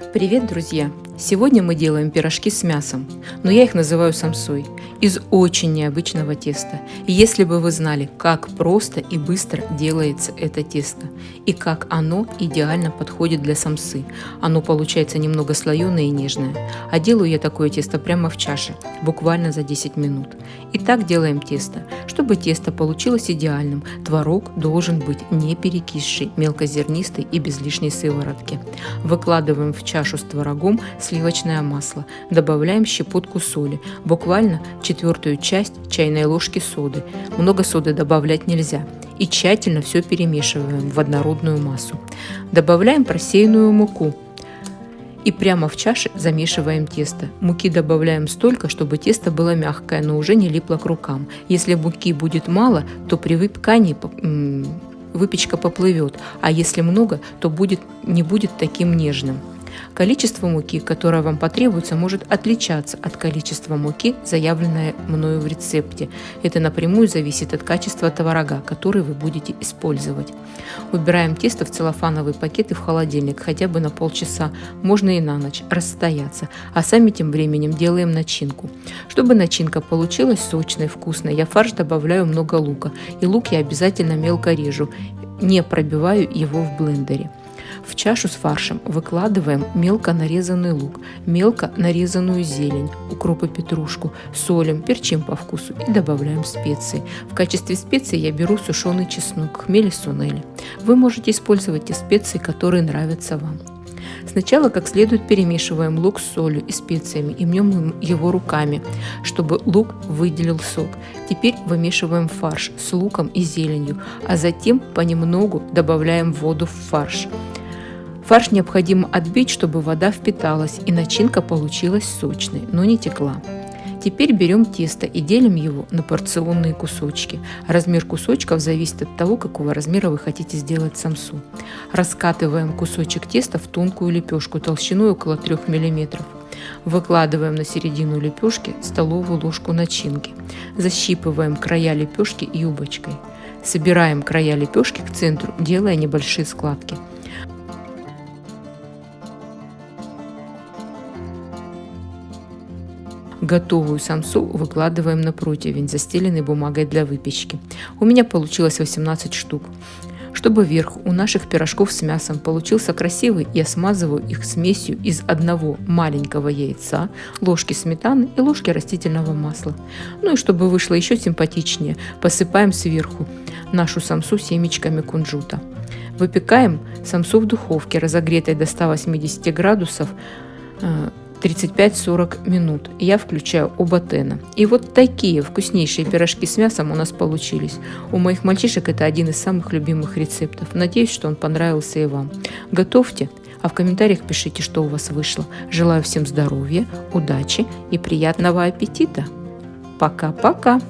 Привет, друзья! Сегодня мы делаем пирожки с мясом, но я их называю самсой, из очень необычного теста. И если бы вы знали, как просто и быстро делается это тесто, и как оно идеально подходит для самсы. Оно получается немного слоеное и нежное, а делаю я такое тесто прямо в чаше, буквально за 10 минут. Итак, делаем тесто. Чтобы тесто получилось идеальным, творог должен быть не перекисший, мелкозернистый и без лишней сыворотки. Выкладываем в чашу с творогом сливочное масло, добавляем щепотку соли, буквально 1/4 часть чайной ложки соды. Много соды добавлять нельзя. И тщательно все перемешиваем в однородную массу. Добавляем просеянную муку. И прямо в чаше замешиваем тесто. Муки добавляем столько, чтобы тесто было мягкое, но уже не липло к рукам. Если муки будет мало, то при выпекании выпечка поплывет, а если много, то не будет таким нежным. Количество муки, которое вам потребуется, может отличаться от количества муки, заявленное мною в рецепте. Это напрямую зависит от качества творога, который вы будете использовать. Убираем тесто в целлофановый пакет и в холодильник хотя бы на полчаса, можно и на ночь, расстояться, а сами тем временем делаем начинку. Чтобы начинка получилась сочной, вкусной, я в фарш добавляю много лука, и лук я обязательно мелко режу, не пробиваю его в блендере. В чашу с фаршем выкладываем мелко нарезанный лук, мелко нарезанную зелень, укроп и петрушку, солим, перчим по вкусу и добавляем специи. В качестве специй я беру сушеный чеснок, хмель и сунели. Вы можете использовать те специи, которые нравятся вам. Сначала как следует перемешиваем лук с солью и специями и мнем его руками, чтобы лук выделил сок. Теперь вымешиваем фарш с луком и зеленью, а затем понемногу добавляем воду в фарш. Фарш необходимо отбить, чтобы вода впиталась и начинка получилась сочной, но не текла. Теперь берем тесто и делим его на порционные кусочки. Размер кусочков зависит от того, какого размера вы хотите сделать самсу. Раскатываем кусочек теста в тонкую лепешку толщиной около 3 мм. Выкладываем на середину лепешки столовую ложку начинки. Защипываем края лепешки юбочкой. Собираем края лепешки к центру, делая небольшие складки. Готовую самсу выкладываем на противень, застеленный бумагой для выпечки. У меня получилось 18 штук. Чтобы верх у наших пирожков с мясом получился красивый, я смазываю их смесью из одного маленького яйца, ложки сметаны и ложки растительного масла. Ну и чтобы вышло еще симпатичнее, посыпаем сверху нашу самсу семечками кунжута. Выпекаем самсу в духовке, разогретой до 180 градусов, 35-40 минут. Я включаю оба тена. И вот такие вкуснейшие пирожки с мясом у нас получились. У моих мальчишек это один из самых любимых рецептов. Надеюсь, что он понравился и вам. Готовьте, а в комментариях пишите, что у вас вышло. Желаю всем здоровья, удачи и приятного аппетита. Пока-пока!